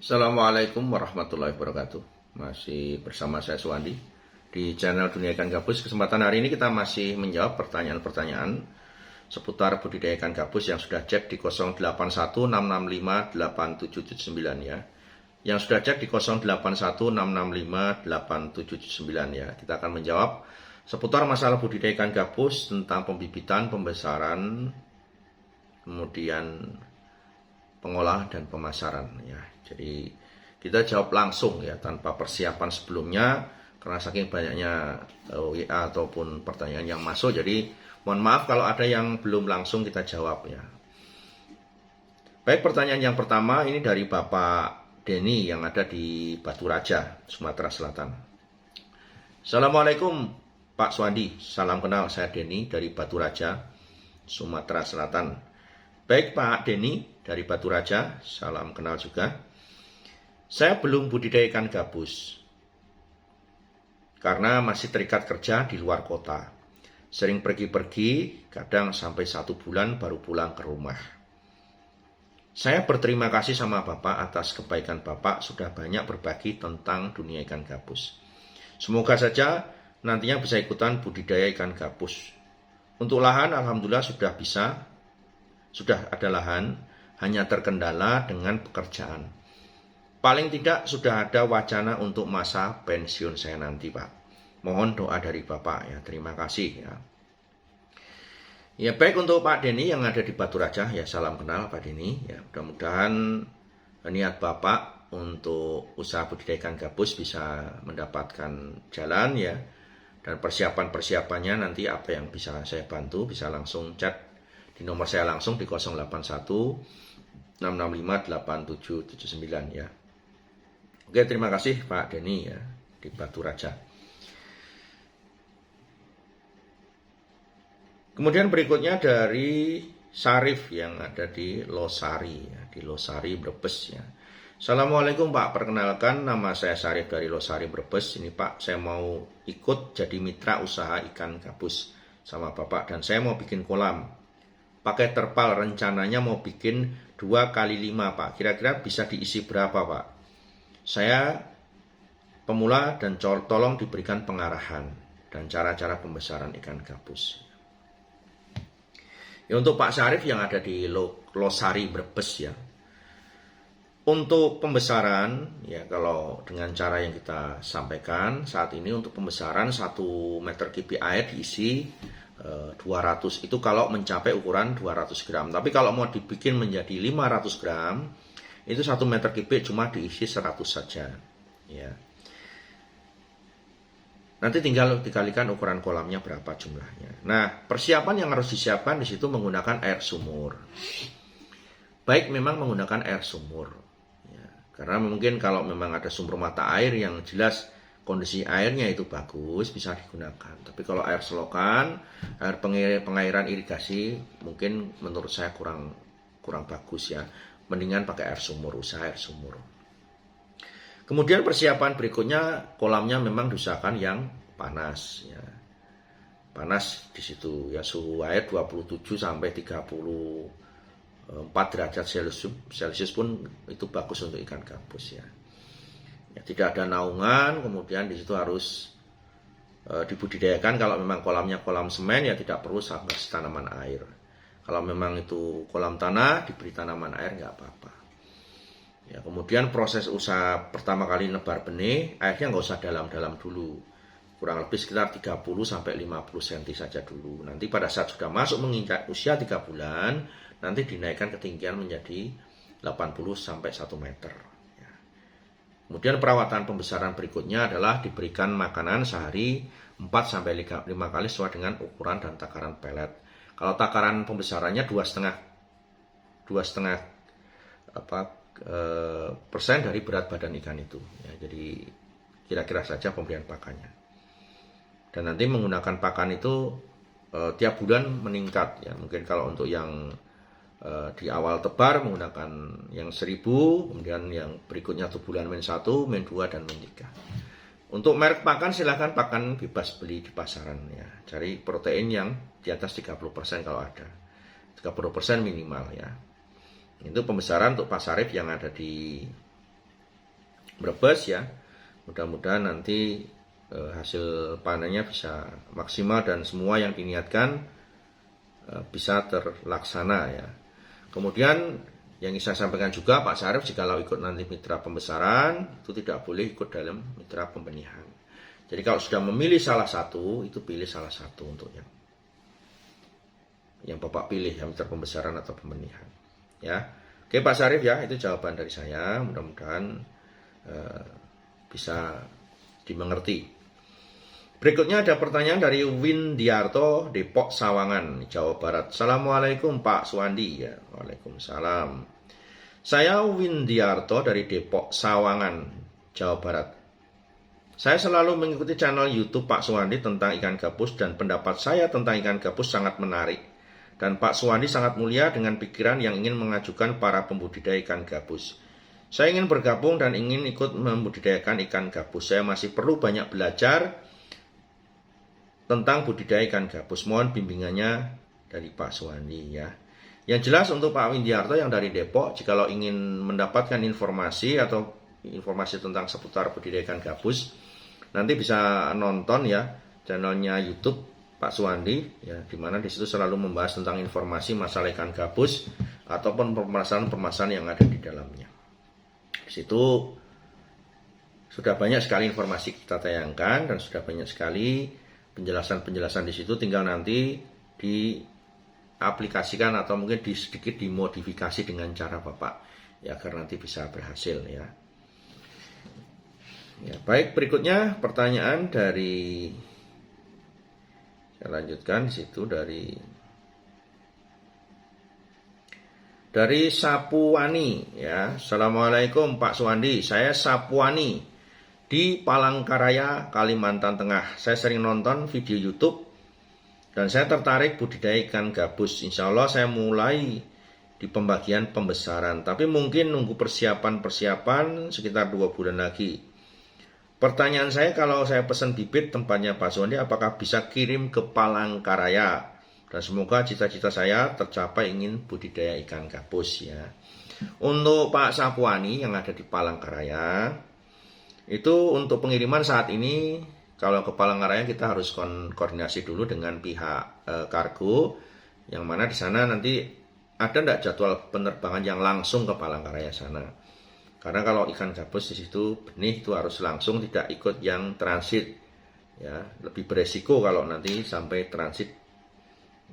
Assalamualaikum warahmatullahi wabarakatuh. Masih bersama saya Suwandi di channel Dunia Ikan Gabus. Kesempatan hari ini kita masih menjawab pertanyaan-pertanyaan seputar budidaya ikan gabus yang sudah cek di 0816658779 ya. Yang sudah cek di 0816658779 ya. Kita akan menjawab seputar masalah budidaya ikan gabus tentang pembibitan, pembesaran, kemudian pengolahan dan pemasaran ya. Jadi kita jawab langsung ya tanpa persiapan sebelumnya karena saking banyaknya WA ataupun pertanyaan yang masuk. Jadi mohon maaf kalau ada yang belum langsung kita jawab ya. Baik, pertanyaan yang pertama ini dari Bapak Denny yang ada di Batu Raja, Sumatera Selatan. Assalamualaikum Pak Suwandi, salam kenal, saya Denny dari Batu Raja, Sumatera Selatan. Baik Pak Denny dari Batu Raja, salam kenal juga. Saya belum budidaya ikan gabus karena masih terikat kerja di luar kota. Sering pergi-pergi, kadang sampai 1 bulan baru pulang ke rumah. Saya berterima kasih sama Bapak atas kebaikan Bapak sudah banyak berbagi tentang dunia ikan gabus. Semoga saja nantinya bisa ikutan budidaya ikan gabus. Untuk lahan alhamdulillah sudah ada lahan, hanya terkendala dengan pekerjaan. Paling tidak sudah ada wacana untuk masa pensiun saya nanti, Pak. Mohon doa dari Bapak ya. Terima kasih ya. Ya baik, untuk Pak Denny yang ada di Batu Raja ya, salam kenal Pak Denny ya. Mudah-mudahan niat Bapak untuk usaha budidaya ikan gabus bisa mendapatkan jalan ya. Dan persiapan-persiapannya nanti apa yang bisa saya bantu bisa langsung chat di nomor saya langsung di 081 665 8779 ya. Oke, terima kasih Pak Denny ya di Batu Raja. Kemudian berikutnya dari Sarif yang ada di Losari ya, di Losari Brebes ya. Assalamualaikum Pak, perkenalkan nama saya Sarif dari Losari Brebes. Ini Pak, saya mau ikut jadi mitra usaha ikan gabus sama Bapak dan saya mau bikin kolam. Pakai terpal, rencananya mau bikin 2x5 Pak. Kira-kira bisa diisi berapa Pak? Saya pemula dan tolong diberikan pengarahan dan cara-cara pembesaran ikan gabus. Ya, untuk Pak Syarif yang ada di Losari Brebes ya. Untuk pembesaran ya, kalau dengan cara yang kita sampaikan saat ini, untuk pembesaran 1 meter kubik air diisi 200, itu kalau mencapai ukuran 200 gram. Tapi kalau mau dibikin menjadi 500 gram, itu 1 meter kubik cuma diisi 100 saja ya. Nanti tinggal dikalikan ukuran kolamnya berapa jumlahnya. Nah, persiapan yang harus disiapkan di situ menggunakan air sumur. Baik memang menggunakan air sumur ya, karena mungkin kalau memang ada sumber mata air yang jelas kondisi airnya itu bagus, bisa digunakan. Tapi kalau air selokan, air pengairan irigasi mungkin menurut saya kurang bagus ya. Mendingan pakai air sumur, usaha air sumur. Kemudian persiapan berikutnya, kolamnya memang diusahakan yang panas ya. Panas di situ ya, suhu air 27 sampai 34 derajat Celcius pun itu bagus untuk ikan gabus ya. Ya, tidak ada naungan, kemudian di situ harus dibudidayakan. Kalau memang kolamnya kolam semen ya tidak perlu tanaman air. Kalau memang itu kolam tanah diberi tanaman air nggak apa-apa. Ya, kemudian proses usaha pertama kali nebar benih, airnya nggak usah dalam-dalam dulu. Kurang lebih sekitar 30 sampai 50 cm saja dulu. Nanti pada saat sudah masuk menginjak usia 3 bulan, nanti dinaikkan ketinggian menjadi 80 sampai 1 meter. Kemudian perawatan pembesaran berikutnya adalah diberikan makanan sehari 4 sampai 5 kali sesuai dengan ukuran dan takaran pelet. Kalau takaran pembesarannya 2,5% persen dari berat badan ikan itu. Ya, jadi kira-kira saja pemberian pakannya. Dan nanti menggunakan pakan itu tiap bulan meningkat. Ya, mungkin kalau untuk yang di awal tebar menggunakan yang 1000, kemudian yang berikutnya 1 bulan -1, -2 dan -3. Untuk merek pakan silahkan pakan bebas beli di pasaran ya. Cari protein yang di atas 30% kalau ada. 30% minimal ya. Itu pembesaran untuk Pak Sarif yang ada di Brebes ya. Mudah-mudahan nanti hasil panennya bisa maksimal dan semua yang diniatkan bisa terlaksana ya. Kemudian yang saya sampaikan juga Pak Syarif, jikalau ikut nanti mitra pembesaran itu tidak boleh ikut dalam mitra pembenihan. Jadi kalau sudah memilih salah satu, itu pilih salah satu untuk yang Bapak pilih, yang mitra pembesaran atau pembenihan. Ya, oke Pak Syarif ya, itu jawaban dari saya. Mudah-mudahan bisa dimengerti. Berikutnya ada pertanyaan dari Windiarto, Depok, Sawangan, Jawa Barat. Assalamualaikum Pak Suwandi. Ya, waalaikumsalam. Saya Windiarto dari Depok, Sawangan, Jawa Barat. Saya selalu mengikuti channel YouTube Pak Suwandi tentang ikan gabus dan pendapat saya tentang ikan gabus sangat menarik. Dan Pak Suwandi sangat mulia dengan pikiran yang ingin mengajukan para pembudidaya ikan gabus. Saya ingin bergabung dan ingin ikut membudidayakan ikan gabus. Saya masih perlu banyak belajar tentang budidaya ikan gabus. Mohon bimbingannya dari Pak Suwandi ya. Yang jelas untuk Pak Windiarto yang dari Depok, jikalau ingin mendapatkan informasi atau informasi tentang seputar budidaya ikan gabus, nanti bisa nonton ya channelnya YouTube Pak Suwandi ya, di mana di situ selalu membahas tentang informasi masalah ikan gabus ataupun permasalahan-permasalahan yang ada di dalamnya. Di situ sudah banyak sekali informasi kita tayangkan dan sudah banyak sekali penjelasan-penjelasan di situ, tinggal nanti diaplikasikan atau mungkin sedikit dimodifikasi dengan cara Bapak ya agar nanti bisa berhasil ya. Ya, baik, berikutnya pertanyaan dari, saya lanjutkan di situ dari Sapuwani ya. Assalamualaikum Pak Suwandi, saya Sapuwani di Palangkaraya, Kalimantan Tengah. Saya sering nonton video YouTube dan saya tertarik budidaya ikan gabus. Insya Allah saya mulai di pembagian pembesaran, tapi mungkin nunggu persiapan sekitar 2 bulan lagi. Pertanyaan saya, kalau saya pesan bibit tempatnya Pak Suwandi, apakah bisa kirim ke Palangkaraya? Dan semoga cita-cita saya tercapai, ingin budidaya ikan gabus ya. Untuk Pak Sapuani yang ada di Palangkaraya, itu untuk pengiriman saat ini, kalau ke Palangkaraya kita harus koordinasi dulu dengan pihak kargo, yang mana di sana nanti ada enggak jadwal penerbangan yang langsung ke Palangkaraya sana. Karena kalau ikan gabus di situ benih itu harus langsung, tidak ikut yang transit. Ya, lebih beresiko kalau nanti sampai transit.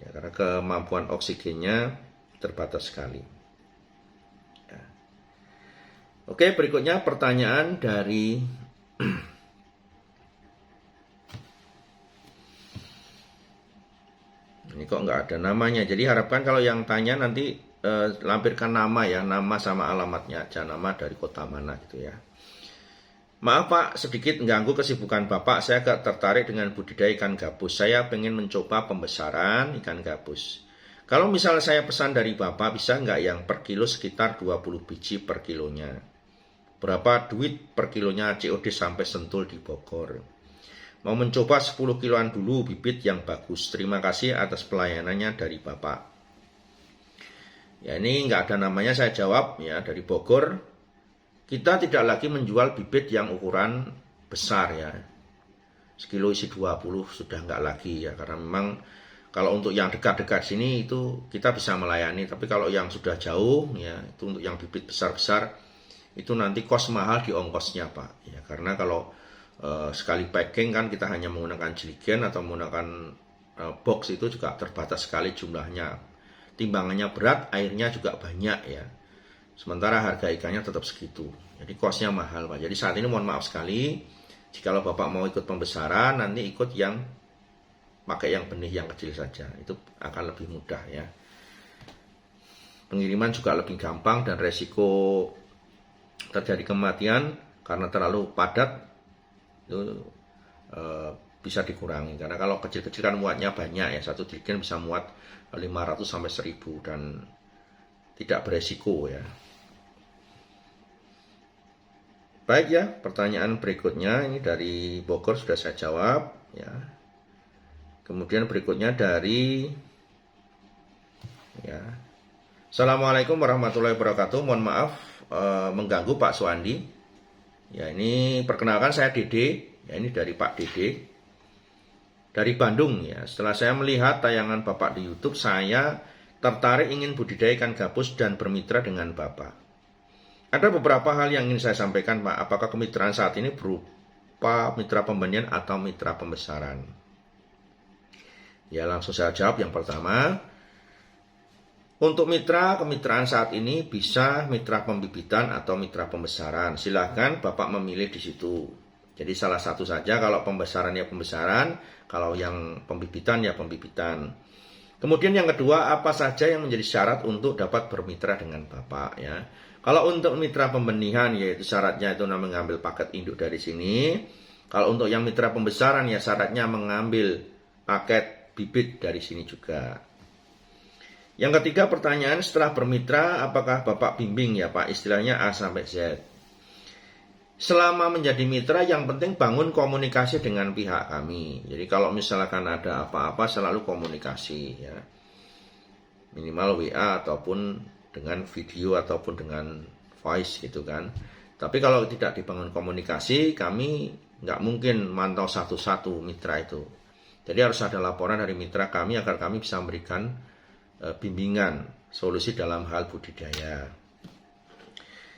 Ya, karena kemampuan oksigennya terbatas sekali. Ya. Oke, berikutnya pertanyaan dari ini kok nggak ada namanya. Jadi harapkan kalau yang tanya nanti lampirkan nama ya, nama sama alamatnya aja, nama dari kota mana gitu ya. Maaf Pak, sedikit mengganggu kesibukan Bapak. Saya agak tertarik dengan budidaya ikan gabus. Saya pengen mencoba pembesaran ikan gabus. Kalau misalnya saya pesan dari Bapak, bisa nggak yang per kilo sekitar 20 biji per kilonya? Berapa duit per kilonya COD sampai Sentul di Bogor? Mau mencoba 10 kiloan dulu bibit yang bagus. Terima kasih atas pelayanannya dari Bapak. Ya, ini nggak ada namanya, saya jawab ya, dari Bogor. Kita tidak lagi menjual bibit yang ukuran besar ya. Sekilo isi 20 sudah nggak lagi ya, karena memang kalau untuk yang dekat-dekat sini itu kita bisa melayani, tapi kalau yang sudah jauh ya, itu untuk yang bibit besar-besar itu nanti kos mahal di ongkosnya Pak. Ya, karena kalau sekali packing kan kita hanya menggunakan jeligen atau menggunakan box, itu juga terbatas sekali jumlahnya. Timbangannya berat, airnya juga banyak ya. Sementara harga ikannya tetap segitu. Jadi kosnya mahal Pak. Jadi saat ini mohon maaf sekali, jikalau Bapak mau ikut pembesaran, nanti ikut yang pakai yang benih yang kecil saja. Itu akan lebih mudah ya. Pengiriman juga lebih gampang dan resiko terjadi kematian karena terlalu padat itu bisa dikurangi. Karena kalau kecil-kecil kan muatnya banyak ya, satu jerigen bisa muat 500 sampai 1000 dan tidak beresiko ya. Baik ya, pertanyaan berikutnya ini dari Bogor sudah saya jawab ya. Kemudian berikutnya dari ya. Assalamualaikum warahmatullahi wabarakatuh. Mohon maaf mengganggu Pak Suwandi. Ya, ini perkenalkan saya Dede. Ya, ini dari Pak Dede. Dari Bandung ya. Setelah saya melihat tayangan Bapak di YouTube, saya tertarik ingin budidaya ikan gabus dan bermitra dengan Bapak. Ada beberapa hal yang ingin saya sampaikan, Pak. Apakah kemitraan saat ini berupa mitra pembenihan atau mitra pembesaran? Ya, langsung saya jawab. Yang pertama, untuk kemitraan saat ini bisa mitra pembibitan atau mitra pembesaran. Silahkan Bapak memilih di situ. Jadi salah satu saja, kalau pembesaran ya pembesaran, kalau yang pembibitan ya pembibitan. Kemudian yang kedua, apa saja yang menjadi syarat untuk dapat bermitra dengan Bapak ya. Kalau untuk mitra pembenihan, yaitu syaratnya itu mengambil paket induk dari sini. Kalau untuk yang mitra pembesaran ya syaratnya mengambil paket bibit dari sini juga. Yang ketiga, pertanyaan setelah bermitra, apakah Bapak bimbing ya Pak, istilahnya A sampai Z. Selama menjadi mitra, yang penting bangun komunikasi dengan pihak kami. Jadi kalau misalkan ada apa-apa, selalu komunikasi ya. Minimal WA ataupun dengan video ataupun dengan voice gitu kan. Tapi kalau tidak dibangun komunikasi, kami nggak mungkin mantau satu-satu mitra itu. Jadi harus ada laporan dari mitra kami agar kami bisa memberikan bimbingan solusi dalam hal budidaya.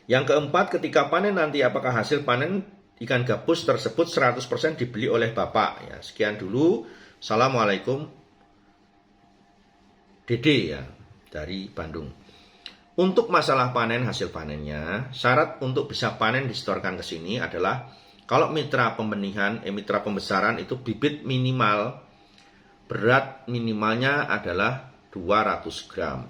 Yang keempat, ketika panen nanti apakah hasil panen ikan gabus tersebut 100% dibeli oleh Bapak ya. Sekian dulu. Assalamualaikum. Dede ya dari Bandung. Untuk masalah panen, hasil panennya, syarat untuk bisa panen disetorkan ke sini adalah kalau mitra pembenihan, mitra pembesaran itu bibit minimal, berat minimalnya adalah 200 gram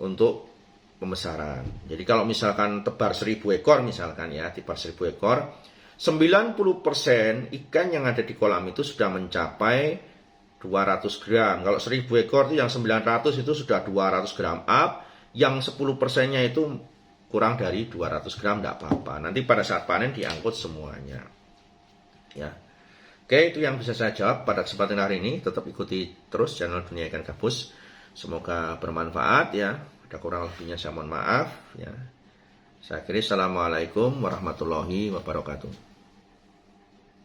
untuk pembesaran. Jadi kalau misalkan tebar 1000 ekor misalkan ya, tebar 1000 ekor, 90% ikan yang ada di kolam itu sudah mencapai 200 gram. Kalau 1000 ekor itu yang 900 itu sudah 200 gram up, yang 10%-nya itu kurang dari 200 gram tidak apa-apa. Nanti pada saat panen diangkut semuanya. Ya. Oke, itu yang bisa saya jawab pada kesempatan hari ini. Tetap ikuti terus channel Dunia Ikan Gabus. Semoga bermanfaat ya. Ada kurang lebihnya saya mohon maaf ya. Saya akhiri. Assalamualaikum warahmatullahi wabarakatuh.